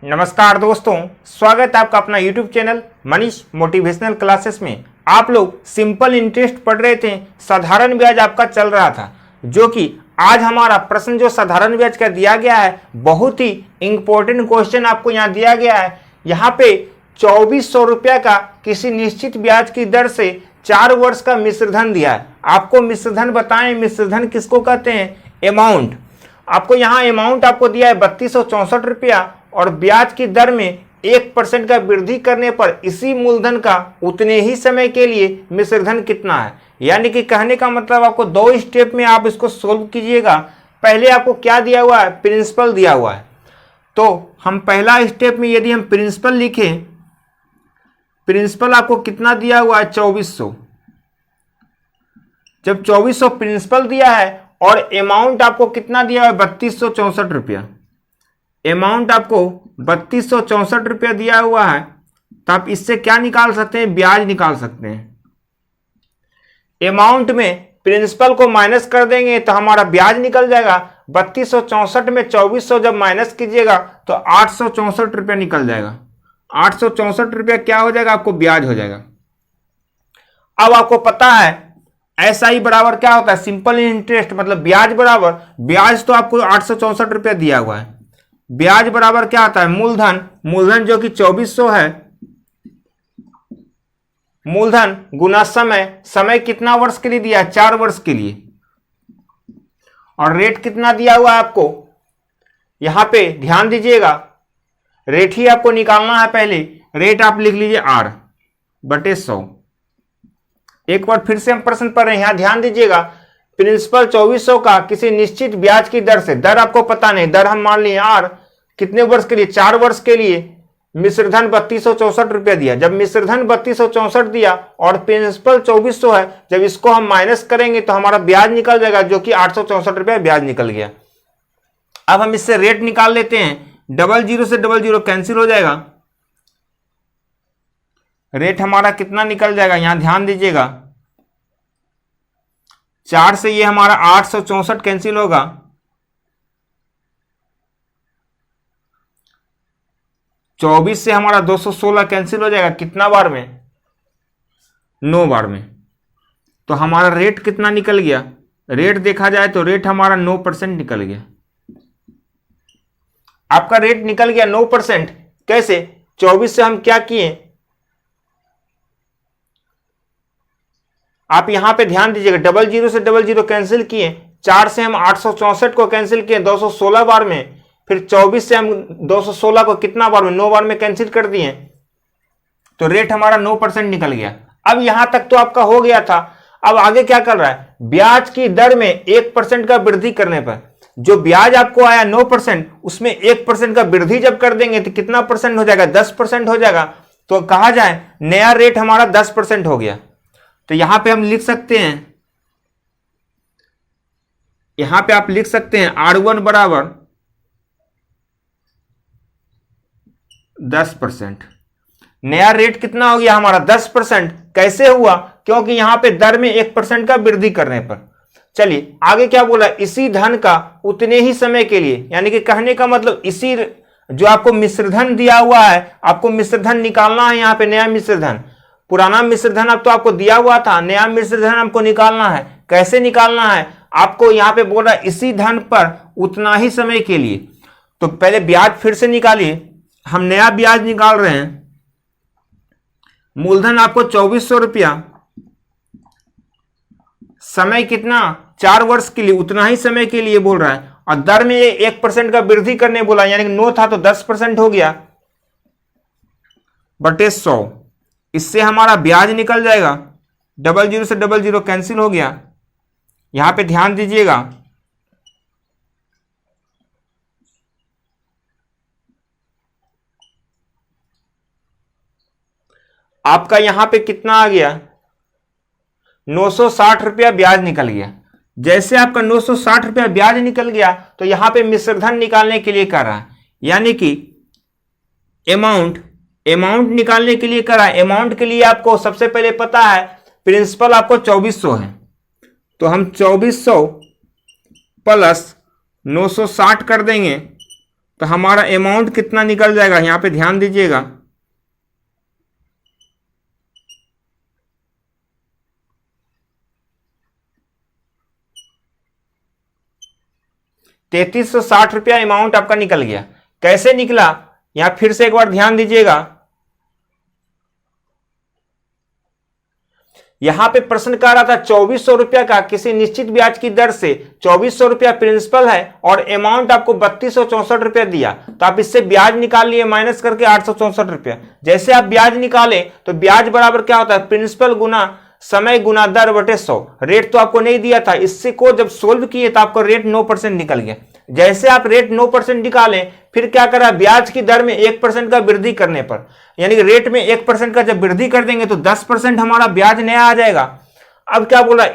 नमस्कार दोस्तों, स्वागत है आपका अपना YouTube channel Manish motivational classes में। आप लोग सिंपल इंटरेस्ट पढ़ रहे थे, साधारण ब्याज आपका चल रहा था, जो कि आज हमारा प्रश्न जो साधारण ब्याज का दिया गया है, बहुत ही इंपॉर्टेंट क्वेश्चन आपको यहाँ दिया गया है। यहाँ पे 2400 रुपया का किसी निश्चित ब्याज की दर से 4 वर्ष का मिश्रधन दिया है। आपको मिश्रधन बताएं, मिश्रधन किसको कहते हैं? अमाउंट। आपको यहाँ अमाउंट आपको दिया है 3264 रुपया और ब्याज की दर में 1% का वृद्धि करने पर इसी मूलधन का उतने ही समय के लिए मिश्रधन कितना है। यानी कि कहने का मतलब आपको 2 स्टेप में आप इसको सोल्व कीजिएगा। पहले आपको क्या दिया हुआ है? प्रिंसिपल दिया हुआ है। तो हम पहला स्टेप में यदि हम प्रिंसिपल लिखें, प्रिंसिपल आपको कितना दिया हुआ है? 2400। जब 2400 प्रिंसिपल दिया है और अमाउंट आपको कितना दिया है? 3264 रुपया। अमाउंट आपको 3264 रुपया दिया हुआ है, तो आप इससे क्या निकाल सकते हैं? ब्याज निकाल सकते हैं। अमाउंट में प्रिंसिपल को माइनस कर देंगे तो हमारा ब्याज निकल जाएगा। 3264 में 2400 जब माइनस कीजिएगा तो 864 रुपया निकल जाएगा। 864 रुपया क्या हो जाएगा? आपको ब्याज हो जाएगा। अब आपको पता है SI बराबर क्या होता है? सिंपल इंटरेस्ट, मतलब ब्याज बराबर, ब्याज तो आपको 864 रुपया दिया हुआ है, ब्याज बराबर क्या आता है? मूलधन। मूलधन जो कि 2400 है, मूलधन गुना समय। समय कितना वर्ष के लिए दिया है? 4 वर्ष के लिए। और रेट कितना दिया हुआ है आपको? यहां पे ध्यान दीजिएगा, रेट ही आपको निकालना है। पहले रेट आप लिख लीजिए R/100। एक बार फिर से हम प्रश्न पढ़ रहे हैं, यहां ध्यान दीजिएगा। प्रिंसिपल 2400 का किसी निश्चित ब्याज की दर से, दर आपको पता नहीं, दर हम मान लिए R, कितने वर्ष के लिए? 4 वर्ष के लिए। मिश्रधन 3264 रुपया दिया। जब मिश्रधन 3264 दिया और प्रिंसिपल 2400 है, जब इसको हम माइनस करेंगे तो हमारा ब्याज निकल जाएगा, जो कि 864 रुपया ब्याज निकल गया। अब हम इससे रेट निकाल लेते हैं। 00 से 00 कैंसिल हो जाएगा। रेट हमारा कितना निकल जाएगा? यहां ध्यान दीजिएगा, 4 से ये हमारा 864 कैंसिल होगा। 24 से हमारा 216 कैंसिल हो जाएगा। कितना बार में? 9 बार में। तो हमारा रेट कितना निकल गया? रेट देखा जाए तो रेट हमारा 9% निकल गया। आपका रेट निकल गया 9%। कैसे? 24 से हम क्या किए? आप यहां पे ध्यान दीजिएगा, 00 से 00 कैंसिल किए, 4 से हम 864 को कैंसिल किए 216 बार में, फिर 24 से हम 216 को कितना बार में? 9 बार में कैंसिल कर दिए, तो रेट हमारा 9% निकल गया। अब यहां तक तो आपका हो गया था। अब आगे क्या कर रहा है? ब्याज की दर में 1% का वृद्धि करने पर, जो ब्याज आपको आया 9%, उसमें 1% का वृद्धि जब कर देंगे तो कितना परसेंट हो जाएगा? 10% हो जाएगा। तो कहा जाए नया रेट हमारा 10% हो गया। तो यहां पे हम लिख सकते हैं, यहां पे आप लिख सकते हैं R1 बराबर 10%। नया रेट कितना हो गया हमारा? 10%। कैसे हुआ? क्योंकि यहां पे दर में 1% का वृद्धि करने पर। चलिए आगे क्या बोला? इसी धन का उतने ही समय के लिए, यानी कि कहने का मतलब इसी जो आपको मिश्रधन दिया हुआ है, आपको मिश्रधन निकालना है। यहां पे नया मिश्रधन, पुराना मिश्रधन अब तो आपको दिया हुआ था, नया मिश्रधन आपको निकालना है। कैसे निकालना है? आपको यहां पे बोल रहा है इसी धन पर उतना ही समय के लिए। तो पहले ब्याज फिर से निकालिए, हम नया ब्याज निकाल रहे हैं। मूलधन आपको 2400 रुपया, समय कितना? 4 वर्ष के लिए, उतना ही समय के लिए बोल रहा है। और दर में 1% का वृद्धि करने बोला, यानी कि 9 था तो 10% हो गया बटे 100। इससे हमारा ब्याज निकल जाएगा। 00 से 00 कैंसिल हो गया। यहां पे ध्यान दीजिएगा, आपका यहां पे कितना आ गया? 960 रुपया ब्याज निकल गया। जैसे आपका 960 रुपया ब्याज निकल गया तो यहां पे मिश्रधन निकालने के लिए कर रहा है, यानी कि अमाउंट निकालने के लिए कर रहा है। अमाउंट के लिए आपको सबसे पहले पता है प्रिंसिपल आपको 2400 है, तो हम 2400 प्लस 960 कर देंगे तो हमारा अमाउंट कितना निकल जाएगा, यहां पे ध्यान दीजिएगा। ₹3360 अमाउंट आपका निकल गया। कैसे निकला, यहां फिर से एक बार ध्यान दीजिएगा। यहां पे प्रश्न कह रहा था ₹2400 का किसी निश्चित ब्याज की दर से ₹2400 प्रिंसिपल है और अमाउंट आपको ₹3264 दिया, तो आप इससे ब्याज निकाल लिए माइनस करके ₹864। जैसे आप ब्याज निकाले तो ब्याज बराबर क्या होता है, प्रिंसिपल गुना समय गुना दर बटे 100। रेट तो आपको नहीं दिया था, इससे को जब सोल्व किए तो आपको रेट 9% निकल गया। जैसे आप रेट 9% निकालें, फिर क्या करा, ब्याज की दर में 1% का वृद्धि करने पर, यानी कि रेट में 1% का जब वृद्धि कर देंगे तो 10% हमारा ब्याज नया आ जाएगा। अब क्या बोला,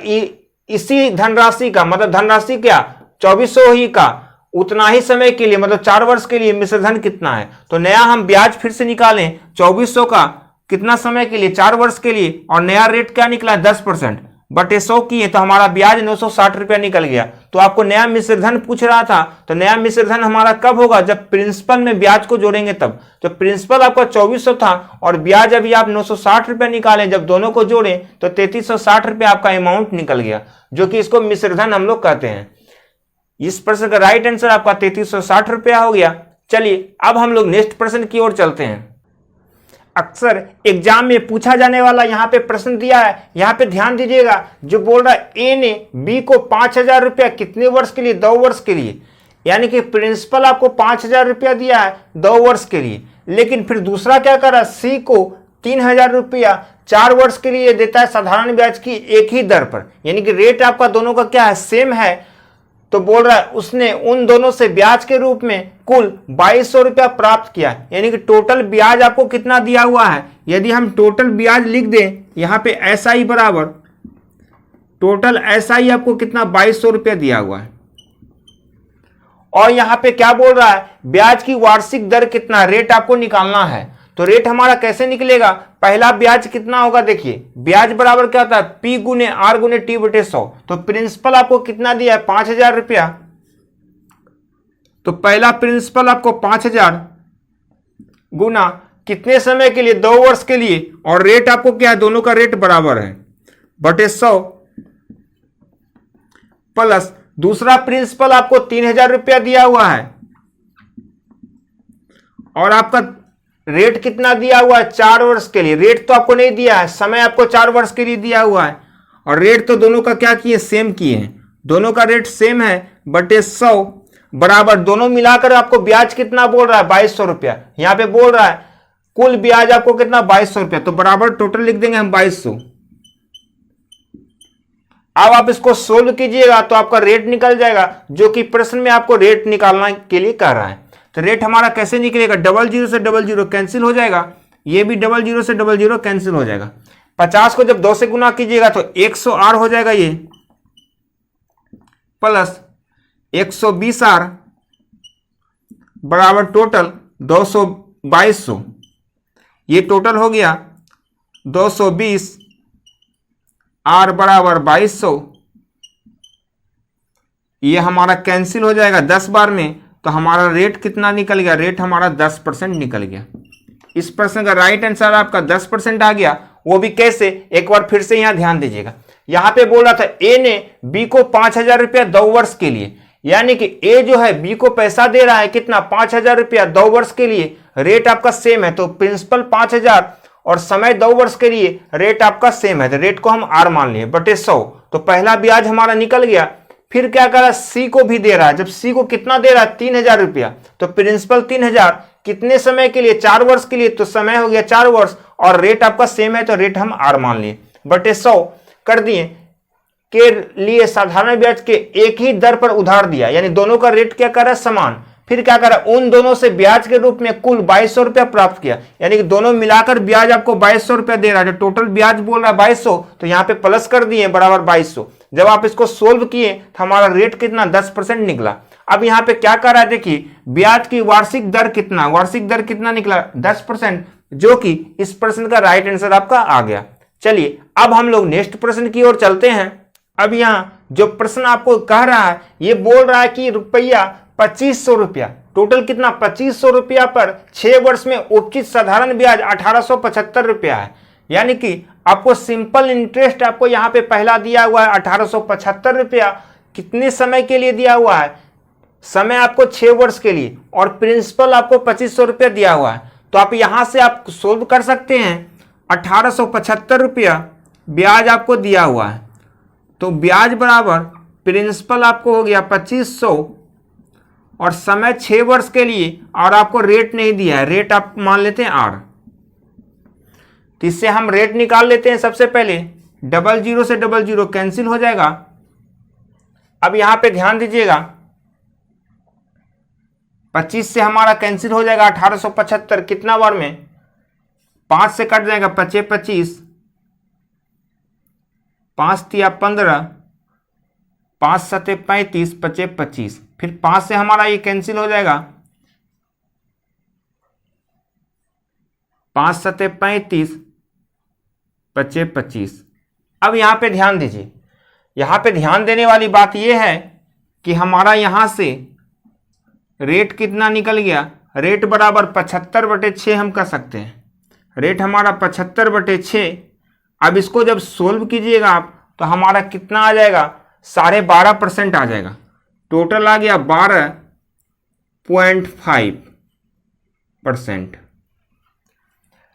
इसी धनराशि का मतलब धनराशि क्या 2400 ही का उतना ही समय के लिए मतलब 4 वर्ष के लिए मिश्रधन कितना है, तो नया हम ब्याज फिर से निकालें 2400 का कितना समय के लिए 4 वर्ष के लिए, और नया रेट क्या निकला 10% बटे 100 किए तो हमारा ब्याज ₹960 निकल गया। तो आपको नया मिश्रधन पूछ रहा था, तो नया मिश्रधन हमारा कब होगा, जब प्रिंसिपल में ब्याज को जोड़ेंगे तब। तो प्रिंसिपल आपका 2400 था और ब्याज अभी आप ₹960 निकालें, जब दोनों को जोड़ें तो ₹3360 आपका अमाउंट निकल गया, जो कि इसको मिश्रधन हम लोग कहते हैं। इस प्रश्न का राइट आंसर आपका ₹3360 हो गया। चलिए अब हम लोग नेक्स्ट प्रश्न की ओर चलते हैं। अक्सर एग्जाम में पूछा जाने वाला यहाँ पे प्रश्न दिया है, यहाँ पे ध्यान दीजिएगा। जो बोल रहा है ए ने बी को ₹5000 कितने वर्ष के लिए, 2 वर्ष के लिए, यानी कि प्रिंसिपल आपको ₹5000 दिया है 2 वर्ष के लिए, लेकिन फिर दूसरा क्या कर रहा है, सी को ₹3000 4 वर्ष के लिए देता है साधारण ब्याज की एक ही दर पर, यानी कि रेट आपका दोनों का क्या है, सेम है। तो बोल रहा है उसने उन दोनों से ब्याज के रूप में कुल ₹2200 प्राप्त किया, यानी कि टोटल ब्याज आपको कितना दिया हुआ है। यदि हम टोटल ब्याज लिख दें यहां पे एसआई बराबर, टोटल एसआई आपको कितना ₹2200 दिया हुआ है, और यहां पे क्या बोल रहा है, ब्याज की वार्षिक दर कितना, रेट आपको निकालना है। तो रेट हमारा कैसे निकलेगा, पहला ब्याज कितना होगा, देखिए ब्याज बराबर क्या होता है, पी गुने आर गुने टी बटे 100। तो प्रिंसिपल आपको कितना दिया है, ₹5000, तो पहला प्रिंसिपल आपको 5000 गुना कितने समय के लिए, 2 वर्ष के लिए, और रेट आपको क्या है, दोनों का रेट बराबर है बटे 100, प्लस दूसरा प्रिंसिपल आपको ₹3000 दिया हुआ है, और आपका रेट कितना दिया हुआ है, 4 वर्ष के लिए। रेट तो आपको नहीं दिया है, समय आपको 4 वर्ष के लिए दिया हुआ है, और रेट तो दोनों का क्या किए, सेम किए हैं, दोनों का रेट सेम है बटे 100 बराबर, दोनों मिलाकर आपको ब्याज कितना बोल रहा है, ₹2200। यहां पे बोल रहा है कुल ब्याज आपको कितना, ₹2200, तो बराबर टोटल लिख देंगे हम 2200। अब आप इसको सोल्व कीजिएगा तो आपका रेट निकल जाएगा, जो कि प्रश्न में आपको रेट निकालने के लिए कह रहा है। तो रेट हमारा कैसे निकलेगा, 00 से 00 कैंसिल हो जाएगा, ये भी 00 से 00 कैंसिल हो जाएगा। 50 को जब 2 से गुना कीजिएगा तो 100R हो जाएगा ये, प्लस 120R बराबर टोटल 2200, ये टोटल हो गया 220R बराबर 2200, ये हमारा कैंसिल हो जाएगा 10 बार में, तो हमारा रेट कितना निकल गया, रेट हमारा 10% निकल गया। इस प्रश्न का राइट आंसर आपका 10% आ गया। वो भी कैसे, एक बार फिर से यहां ध्यान दीजिएगा। यहां पे बोला था ए ने बी को ₹5000 2 वर्ष के लिए, यानी कि ए जो है बी को पैसा दे रहा है कितना, ₹5000 2 वर्ष के लिए, रेट आपका सेम है, तो प्रिंसिपल 5000 और समय 2 वर्ष के लिए, रेट आपका सेम है, तो रेट को हम आर मान लिए बटे 100। तो पहला ब्याज हमारा निकल गया। फिर क्या करा, सी को भी दे रहा है, जब सी को कितना दे रहा है, ₹3000, तो प्रिंसिपल 3000 कितने समय के लिए, 4 वर्ष के लिए, तो समय हो गया 4 वर्ष, और रेट आपका सेम है तो रेट हम आर मान लिए बटे 100 कर दिए। के लिए साधारण ब्याज के एक ही दर पर उधार दिया, यानी दोनों का रेट क्या कर रहा है, समान। फिर क्या करा, उन दोनों से ब्याज के रूप में कुल ₹2200 प्राप्त किया, यानी कि दोनों मिलाकर ब्याज आपको ₹2200 दे रहा है, जो टोटल ब्याज बोल रहा है 2200, तो यहाँ पे प्लस कर दिए बराबर 2200। जब आप इसको सोल्व किए तो हमारा रेट कितना, 10% निकला। अब यहाँ पे क्या कर रहा है, देखिए ब्याज की वार्षिक दर कितना, वार्षिक दर कितना निकला, 10%, जो कि इस प्रश्न का राइट आंसर आपका आ गया। चलिए अब हम लोग नेक्स्ट प्रश्न की ओर चलते हैं। अब यहाँ जो प्रश्न आपको कह रहा है, ये बोल रहा है कि रुपया 2500 रुपया। टोटल कितना? 2500 रुपया पर 6 वर्ष में उपचित साधारण ब्याज 1875 रुपया है। यानी कि आपको सिंपल इंटरेस्ट आपको यहाँ पे पहला दिया हुआ है 1875 रुपया। कितने समय के लिए दिया हुआ है? समय आपको 6 वर्ष के लिए, और प्रिंसिपल आपको 2500 रुपया दिया हुआ है। तो आप यहाँ से आप सोल्व कर सकते हैं। 1875 रुपया ब्याज आपको दिया हुआ है, तो ब्याज बराबर प्रिंसिपल आपको हो गया 2500 और समय 6 वर्ष के लिए, और आपको रेट नहीं दिया है। रेट आप मान लेते हैं R। तो इससे हम रेट निकाल लेते हैं। सबसे पहले 00 से 00 कैंसिल हो जाएगा। अब यहां पे ध्यान दीजिएगा, 25 से हमारा कैंसिल हो जाएगा 1875। कितना बार में? 5 से कट जाएगा, 5 25, 5 तिया 15, 5 7 35, 5 25। फिर 5 से हमारा ये कैंसिल हो जाएगा, 5 7 35, 5 25। अब यहाँ पे ध्यान दीजिए, यहाँ पे ध्यान देने वाली बात यह है कि हमारा यहाँ से रेट कितना निकल गया? रेट बराबर 75/6 हम कर सकते हैं। रेट हमारा 75/6। अब इसको जब सोल्व कीजिएगा आप तो हमारा कितना आ जाएगा? 12.5% आ जाएगा। टोटल आ गया 12.5%।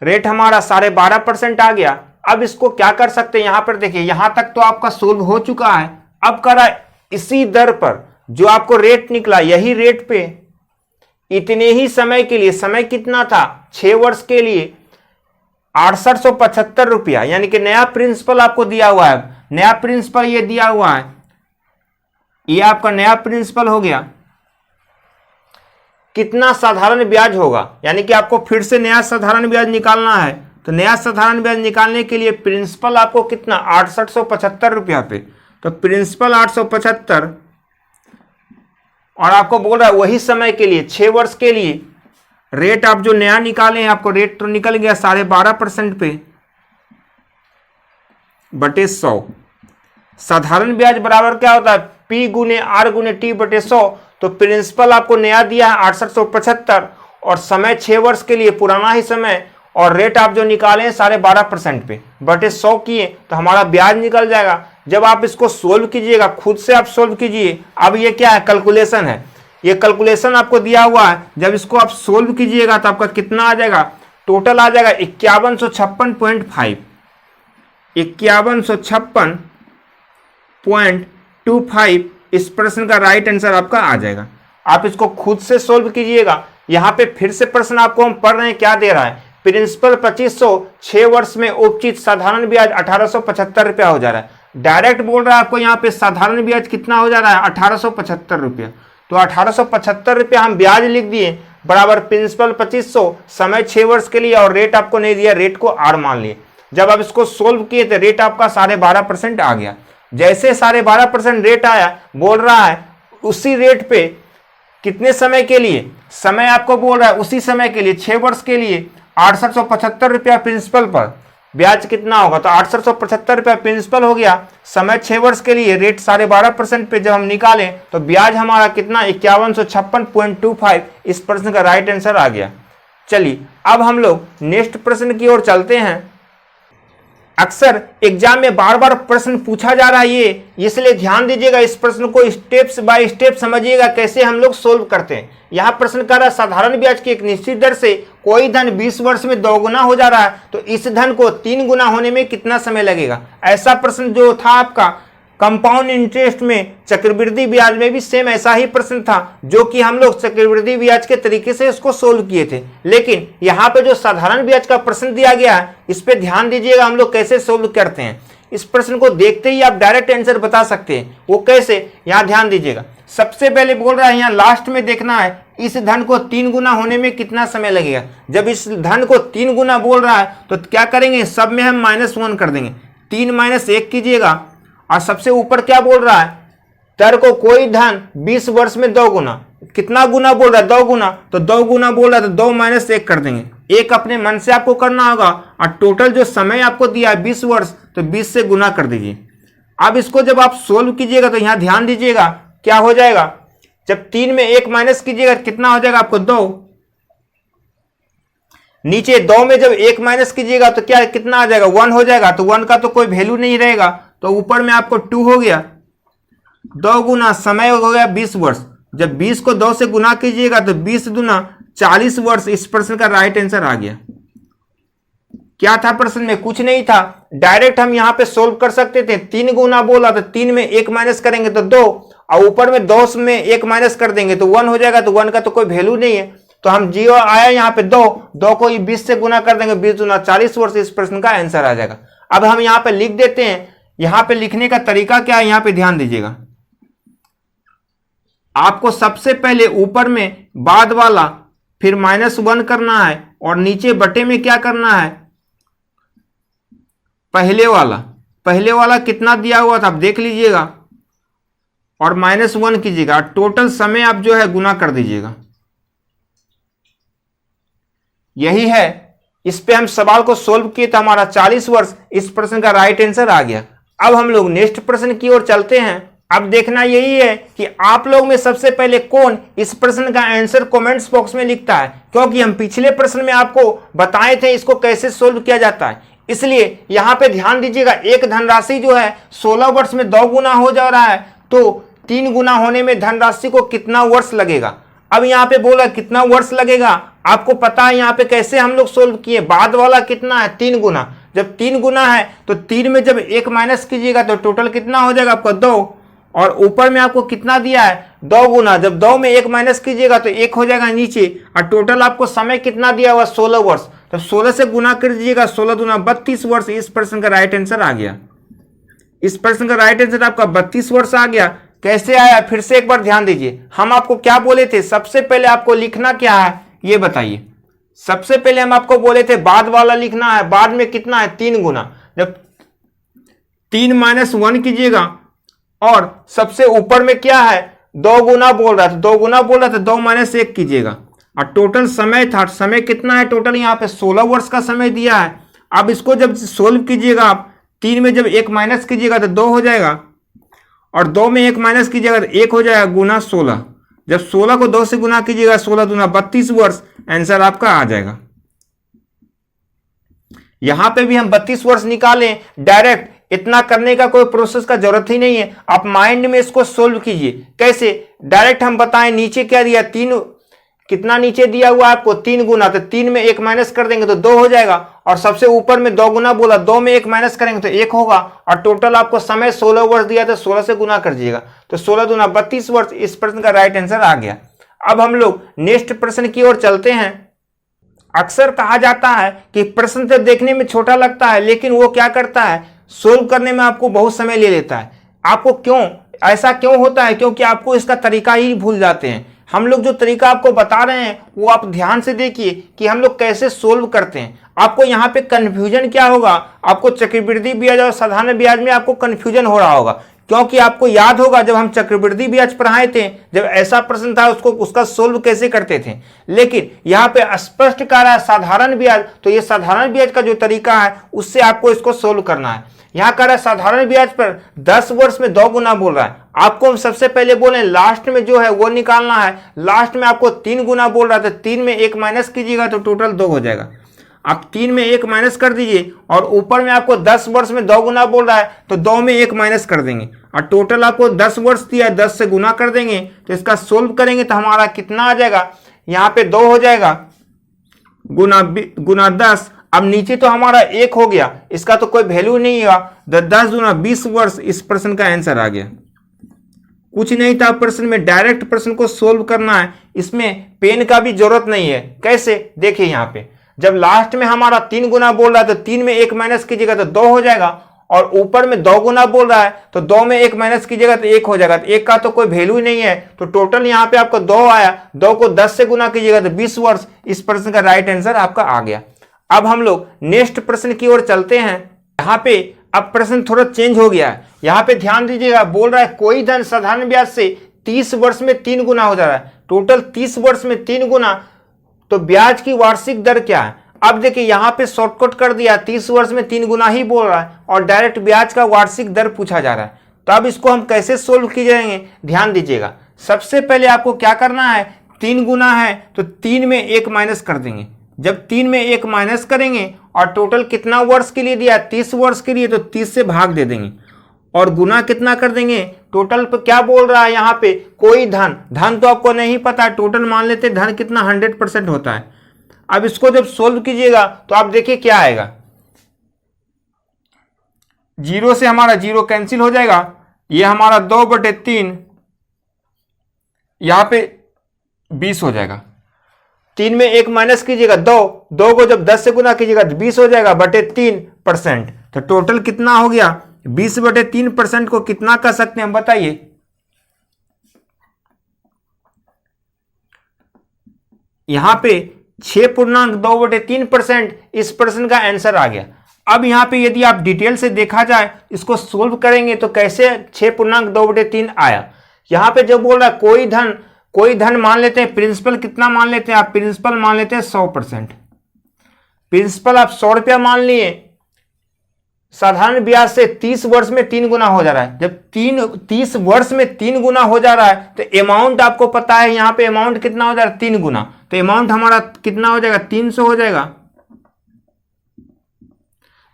रेट हमारा 12.5% आ गया। अब इसको क्या कर सकते हैं? यहां पर देखिए, यहां तक तो आपका सोल्व हो चुका है। अब करा इसी दर पर जो आपको रेट निकला, यही रेट पे इतने ही समय के लिए, समय कितना था? 6 वर्ष के लिए 6875 रुपया, यानी कि नया प्रिंसिपल आपको दिया हुआ है। नया प्रिंसिपल ये दिया हुआ है, ये आपका नया प्रिंसिपल हो गया। कितना साधारण ब्याज होगा? यानी कि आपको फिर से नया साधारण ब्याज निकालना है। तो नया साधारण ब्याज निकालने के लिए प्रिंसिपल आपको कितना? 6875 रुपया पे। तो प्रिंसिपल 875, और आपको बोल रहा है वही समय के लिए, 6 वर्ष के लिए। रेट आप जो नया निकाले हैं, आपको रेट तो निकल गया 12.5% पे बटे 100। साधारण ब्याज बराबर क्या होता है? P गुने R गुने T बटे 100। तो प्रिंसिपल आपको नया दिया है 6875, और समय 6 वर्ष के लिए पुराना ही समय, और रेट आप जो निकाले हैं 12.5% पे बटे 100 किए तो हमारा ब्याज निकल जाएगा। जब आप इसको सोल्व कीजिएगा, खुद से आप सोल्व कीजिए। अब ये क्या है? कैलकुलेशन है। ये कैलकुलेशन आपको दिया हुआ है। जब इसको आप सोल्व कीजिएगा तो आपका कितना आ जाएगा? टोटल आ जाएगा 5156.5। 5156.25 इस प्रश्न का राइट आंसर आपका आ जाएगा। आप इसको खुद से सोल्व कीजिएगा। यहाँ पे फिर से प्रश्न आपको हम पढ़ रहे हैं, क्या दे रहा है? प्रिंसिपल 2500, 6 वर्ष में उपचित साधारण ब्याज 1875 रुपया हो जा रहा है। डायरेक्ट बोल रहा है आपको यहाँ पे साधारण ब्याज कितना हो जा रहा है? 1875 रुपया। तो 1875 रुपया हम ब्याज लिख दिए, बराबर प्रिंसिपल 2500, समय 6 वर्ष के लिए, और रेट आपको नहीं दिया, रेट को R मान लिए। जब आप इसको सोल्व किए तो रेट आपका 12.5% आ गया। जैसे 12.5% रेट आया, बोल रहा है उसी रेट पे कितने समय के लिए? समय आपको बोल रहा है उसी समय के लिए, 6 वर्ष के लिए 6875 रुपया प्रिंसिपल पर। ब्याज कितना होगा? तो 6875 रुपया प्रिंसिपल हो गया, समय 6 वर्ष के लिए, रेट 12.5% पे जब हम निकालें तो ब्याज हमारा कितना? 5156.25 इस प्रश्न का राइट आंसर आ गया। चलिए अब हम लोग नेक्स्ट प्रश्न की ओर चलते हैं। अक्सर एग्जाम में बार बार प्रश्न पूछा जा रहा है ये, इसलिए ध्यान दीजिएगा। इस प्रश्न को स्टेप्स बाय स्टेप समझिएगा कैसे हम लोग सोल्व करते हैं। यहाँ प्रश्न कर रहा है साधारण ब्याज की एक निश्चित दर से कोई धन 20 वर्ष में 2 गुना हो जा रहा है, तो इस धन को 3 गुना होने में कितना समय लगेगा? ऐसा प्रश्न जो था आपका कंपाउंड इंटरेस्ट में, चक्रवृद्धि ब्याज में भी सेम ऐसा ही प्रश्न था, जो कि हम लोग चक्रवृद्धि ब्याज के तरीके से इसको सोल्व किए थे। लेकिन यहाँ पे जो साधारण ब्याज का प्रश्न दिया गया है, इस पे ध्यान दीजिएगा हम लोग कैसे सोल्व करते हैं। इस प्रश्न को देखते ही आप डायरेक्ट आंसर बता सकते हैं। वो कैसे? यहाँ ध्यान दीजिएगा। सबसे पहले बोल रहा है यहाँ लास्ट में देखना है इस धन को 3 गुना होने में कितना समय लगेगा। जब इस धन को 3 गुना बोल रहा है तो क्या करेंगे? सब में हम -1 कर देंगे, 3 - 1 कीजिएगा। और सबसे ऊपर क्या बोल रहा है? दर को कोई धन 20 वर्ष में 2 गुना, कितना गुना बोल रहा है? 2 गुना। तो 2 गुना बोल रहा है तो 2 - 1 कर देंगे। एक अपने मन से आपको करना होगा, और टोटल जो समय आपको दिया है 20 वर्ष, तो 20 से गुना कर दीजिए। अब इसको जब आप सोल्व कीजिएगा तो यहाँ ध्यान दीजिएगा क्या हो जाएगा? जब 3 में 1 माइनस कीजिएगा कितना हो जाएगा आपको 2। नीचे 2 में जब 1 माइनस कीजिएगा तो क्या कितना आ जाएगा 1 हो जाएगा, तो 1 का तो कोई वैल्यू नहीं रहेगा, तो ऊपर में आपको 2 हो गया। 2 गुना समय हो गया 20 वर्ष। जब 20 को 2 से गुना कीजिएगा तो 20 दूना 40 वर्ष। इस प्रश्न का राइट आंसर आ गया। क्या था प्रश्न में? कुछ नहीं था, डायरेक्ट हम यहां पे सोल्व कर सकते थे। 3 गुना बोला तो 3 में 1 माइनस करेंगे तो 2, और ऊपर में 2 में 1 माइनस कर देंगे तो 1 हो जाएगा, तो 1 का तो कोई वैल्यू नहीं है, तो हम 0 आया यहाँ पे 2 को 20 से गुना कर देंगे, 20 दूना 40 वर्ष। इस प्रश्न का आंसर आ जाएगा। अब हम यहाँ पे लिख देते हैं। यहाँ पे लिखने का तरीका क्या है, यहाँ पे ध्यान दीजिएगा। आपको सबसे पहले ऊपर में बाद वाला फिर -1 करना है, और नीचे बटे में क्या करना है, पहले वाला कितना दिया हुआ था आप देख लीजिएगा, और -1 कीजिएगा। टोटल समय आप जो है गुना कर दीजिएगा। यही है, इस पे हम सवाल को सोल्व किए तो हमारा 40 वर्ष इस प्रश्न का राइट आंसर आ गया। अब हम लोग नेक्स्ट प्रश्न की ओर चलते हैं। अब देखना यही है कि आप लोग में सबसे पहले कौन इस प्रश्न का आंसर कमेंट्स बॉक्स में लिखता है, क्योंकि हम पिछले प्रश्न में आपको बताए थे इसको कैसे सोल्व किया जाता है। इसलिए यहां पे ध्यान दीजिएगा, एक धनराशि जो है 16 वर्ष में 2 गुना हो जा रहा है, तो 3 गुना होने में धनराशि को कितना वर्ष लगेगा। अब यहाँ पे बोला कितना वर्ष लगेगा, आपको पता है यहाँ पे कैसे हम लोग सोल्व किए। बाद वाला कितना है 3 गुना, जब 3 गुना है तो 3 में जब 1 माइनस कीजिएगा तो टोटल कितना हो जाएगा आपका 2, और ऊपर में आपको कितना दिया है 2 गुना, जब 2 में 1 माइनस कीजिएगा तो 1 हो जाएगा नीचे, और टोटल आपको समय कितना दिया हुआ 16 वर्ष, तो 16 से गुना कर दीजिएगा, 16 दूना 32 वर्ष। इस प्रश्न का राइट आंसर आ गया। इस प्रश्न का राइट आंसर आपका 32 वर्ष आ गया। कैसे आया फिर से एक बार ध्यान दीजिए। हम आपको क्या बोले थे, सबसे पहले आपको लिखना क्या है ये बताइए। सबसे पहले हम आपको बोले थे बाद वाला लिखना है, बाद में कितना है 3 गुना, जब 3 - 1 कीजिएगा, और सबसे ऊपर में क्या है 2 गुना बोल रहा था, 2 गुना बोल रहा था, 2 - 1 कीजिएगा, और टोटल समय था, समय कितना है टोटल यहाँ पे 16 वर्ष का समय दिया है। अब इसको जब सोल्व कीजिएगा आप, 3 में जब 1 माइनस कीजिएगा तो 2 हो जाएगा, और 2 में 1 माइनस कीजिएगा तो 1 हो जाएगा, गुना 16। जब 16 को 2 से गुना कीजिएगा, 16 दूना 32 वर्ष। आंसर आपका आ जाएगा। यहां पे भी हम 32 वर्ष निकालें डायरेक्ट, इतना करने का कोई प्रोसेस का जरूरत ही नहीं है। आप माइंड में इसको सोल्व कीजिए। कैसे, डायरेक्ट हम बताएं, नीचे क्या दिया 3, कितना नीचे दिया हुआ आपको 3 गुना, तो 3 में 1 माइनस कर देंगे तो 2 हो जाएगा, और सबसे ऊपर में 2 गुना बोला, 2 में 1 माइनस करेंगे तो 1 होगा, और टोटल आपको समय 16 वर्ष दिया तो 16 से गुना कर दीजिएगा, तो 16 दूना 32 वर्ष। इस प्रश्न का राइट आंसर आ गया। अब हम लोग नेक्स्ट प्रश्न की ओर चलते हैं। अक्सर कहा जाता है कि प्रश्न तो देखने में छोटा लगता है, लेकिन वो क्या करता है, सोल्व करने में आपको बहुत समय ले लेता है। आपको क्यों ऐसा क्यों होता है? क्योंकि आपको इसका तरीका ही भूल जाते हैं। हम लोग जो तरीका आपको बता रहे हैं वो आप ध्यान से देखिए कि हम लोग कैसे सोल्व करते हैं। आपको यहाँ पे कंफ्यूजन क्या होगा, आपको चक्रवृद्धि ब्याज और साधारण ब्याज में आपको कंफ्यूजन हो रहा होगा, क्योंकि आपको याद होगा जब हम चक्रवृद्धि ब्याज पढ़ाए थे, जब ऐसा प्रश्न था उसका सोल्व कैसे करते थे। लेकिन यहाँ पे स्पष्ट कर रहा है साधारण ब्याज, तो ये साधारण ब्याज का जो तरीका है उससे आपको इसको सोल्व करना है। यहाँ कह रहा है साधारण ब्याज पर 10 वर्ष में 2 गुना बोल रहा है। आपको हम सबसे पहले बोले लास्ट में जो है वो निकालना है। लास्ट में आपको 3 गुना बोल रहा था, 3 में 1 माइनस कीजिएगा तो टोटल 2 हो जाएगा। आप 3 में 1 माइनस कर दीजिए, और ऊपर में आपको 10 वर्ष में 2 गुना बोल रहा है तो 2 में 1 माइनस कर देंगे, और टोटल आपको 10 वर्ष दिया है, 10 से गुना कर देंगे, तो इसका सोल्व करेंगे तो हमारा कितना आ जाएगा, यहाँ पे 2 हो जाएगा, गुना 10। अब नीचे तो हमारा 1 हो गया, इसका तो कोई वैल्यू नहीं है, 10 दूना 20 वर्ष। इस प्रश्न का आंसर आ गया। कुछ नहीं था प्रश्न में, डायरेक्ट प्रश्न को सोल्व करना है, इसमें पेन का भी जरूरत नहीं है। कैसे, देखिए यहाँ पे जब लास्ट में हमारा 3 गुना बोल रहा है तो 3 में 1 माइनस कीजिएगा तो 2 हो जाएगा, और ऊपर में 2 गुना बोल रहा है तो 2 में 1 माइनस कीजिएगा तो 1 हो जाएगा, तो 1 का तो कोई वैल्यू नहीं है, तो टोटल यहाँ पे आपको 2 आया। 2 को 10 से गुना कीजिएगा तो 20 वर्ष। इस प्रश्न का राइट आंसर आपका आ गया। अब हम लोग नेक्स्ट प्रश्न की ओर चलते हैं। यहाँ पे अब प्रश्न थोड़ा चेंज हो गया है। यहाँ पे ध्यान दीजिएगा, बोल रहा है कोई धन साधारण ब्याज से 30 वर्ष में 3 गुना हो जा रहा है। टोटल 30 वर्ष में 3 गुना, तो ब्याज की वार्षिक दर क्या है। अब देखिए यहाँ पे शॉर्टकट कर दिया, 30 वर्ष में 3 गुना ही बोल रहा है, और डायरेक्ट ब्याज का वार्षिक दर पूछा जा रहा है। तो अब इसको हम कैसे सोल्व की जाएंगे, ध्यान दीजिएगा। सबसे पहले आपको क्या करना है, 3 गुना है तो 3 में 1 माइनस कर देंगे। जब 3 में 1 माइनस करेंगे और टोटल कितना वर्ष के लिए दिया, 30 वर्ष के लिए, तो 30 से भाग दे देंगे और गुना कितना कर देंगे। टोटल पे क्या बोल रहा है यहाँ पे, कोई धन तो आपको नहीं पता, टोटल मान लेते धन कितना 100% होता है। अब इसको जब सोल्व कीजिएगा तो आप देखिए क्या आएगा, 0 से हमारा 0 कैंसिल हो जाएगा, ये हमारा 2/3 यहाँ पे 20 हो जाएगा। 3 में 1 माइनस कीजिएगा 2 को जब 10 से गुना कीजिएगा तो 20 हो जाएगा बटे 3%। तो टोटल कितना हो गया, 20/3% को कितना कर सकते हैं हम बताइए। यहां पे 6.2/3% इस प्रश्न का आंसर आ गया। अब यहां पे यदि आप डिटेल से देखा जाए, इसको सोल्व करेंगे तो कैसे 6.2/3 आया। यहां पे जो बोल रहा है कोई धन मान लेते हैं, प्रिंसिपल कितना मान लेते हैं आप, प्रिंसिपल मान लेते हैं 100%। प्रिंसिपल आप 100 रुपया मान लिए, साधारण ब्याज से 30 वर्ष में 3 गुना हो जा रहा है। जब 30 वर्ष में 3 गुना हो जा रहा है तो अमाउंट आपको पता है, यहां पे अमाउंट कितना हो जा रहा है, 3 गुना। तो अमाउंट हमारा कितना हो जाएगा, 300 हो जाएगा।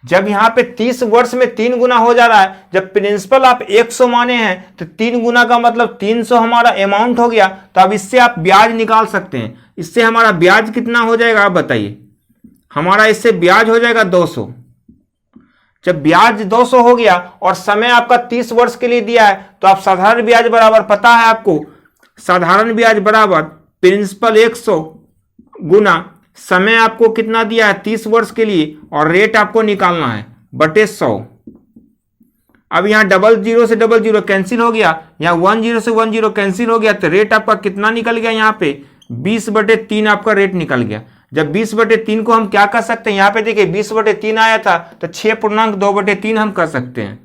जब यहां पे 30 वर्ष में 3 गुना हो जा रहा है, जब प्रिंसिपल आप 100 माने हैं तो 3 गुना का मतलब 300 हमारा अमाउंट हो गया। तो अब इससे आप ब्याज निकाल सकते हैं। इससे हमारा ब्याज कितना हो जाएगा आप बताइए, हमारा इससे ब्याज हो जाएगा 200। जब ब्याज 200 हो गया और समय आपका 30 वर्ष के लिए दिया है, तो आप साधारण ब्याज बराबर, पता है आपको, साधारण ब्याज बराबर प्रिंसिपल 100 गुना समय आपको कितना दिया है 30 वर्ष के लिए, और रेट आपको निकालना है बटे 100। अब यहाँ 00 से 00 कैंसिल हो गया, यहाँ 10 से 10 कैंसिल हो गया, तो रेट आपका कितना निकल गया, यहाँ पे 20/3 आपका रेट निकल गया। जब 20/3 को हम क्या कर सकते हैं, यहाँ पे देखिए 20/3 आया था तो 6.2/3 हम कर सकते हैं।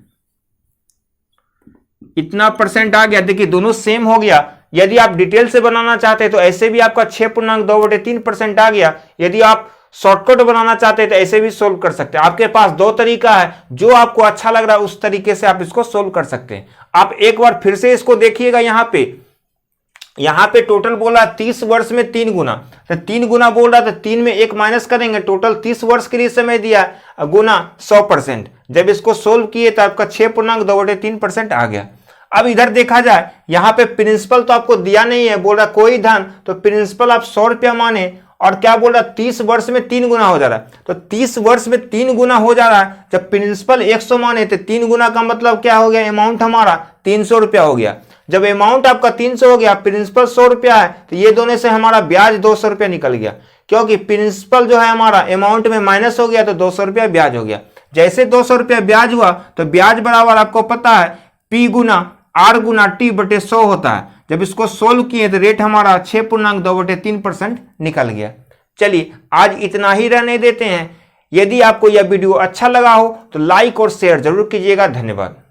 इतना परसेंट आ गया, देखिए दोनों सेम हो गया। यदि आप डिटेल से बनाना चाहते हैं तो ऐसे भी आपका 6.2/3% आ गया। यदि आप शॉर्टकट बनाना चाहते हैं तो ऐसे भी सोल्व कर सकते हैं। आपके पास 2 तरीका है, जो आपको अच्छा लग रहा है उस तरीके से आप इसको सोल्व कर सकते हैं। आप एक बार फिर से इसको देखिएगा, यहां पे टोटल बोला 30 वर्ष में 3 गुना, तो 3 गुना बोल रहा था, 3 में 1 माइनस करेंगे, टोटल 30 वर्ष के लिए समय दिया गुना 100%। जब इसको सोल्व किए तो आपका 6.2/3% आ गया। अब इधर देखा जाए, यहां पे प्रिंसिपल तो आपको दिया नहीं है, बोल रहा कोई धन, तो प्रिंसिपल आप 100 रुपया माने, और क्या बोल रहा 30 वर्ष में 3 गुना हो जा रहा है। तो 30 वर्ष में 3 गुना हो जा रहा है, जब प्रिंसिपल 100 माने तो 3 गुना का मतलब क्या हो गया, अमाउंट हमारा 300 रुपया हो गया। जब अमाउंट आपका 300 हो गया, प्रिंसिपल 100 रुपया है, तो ये दोनों से हमारा ब्याज 200 रुपया निकल गया, क्योंकि प्रिंसिपल जो है हमारा अमाउंट में माइनस हो गया तो 200 रुपया ब्याज हो गया। जैसे 200 रुपया ब्याज हुआ तो ब्याज बराबर आपको पता है P गुना R गुना T बटे 100 होता है। जब इसको सोल्व किए तो रेट हमारा 6.2/3% निकल गया। चलिए आज इतना ही रहने देते हैं। यदि आपको यह वीडियो अच्छा लगा हो तो लाइक और शेयर जरूर कीजिएगा। धन्यवाद।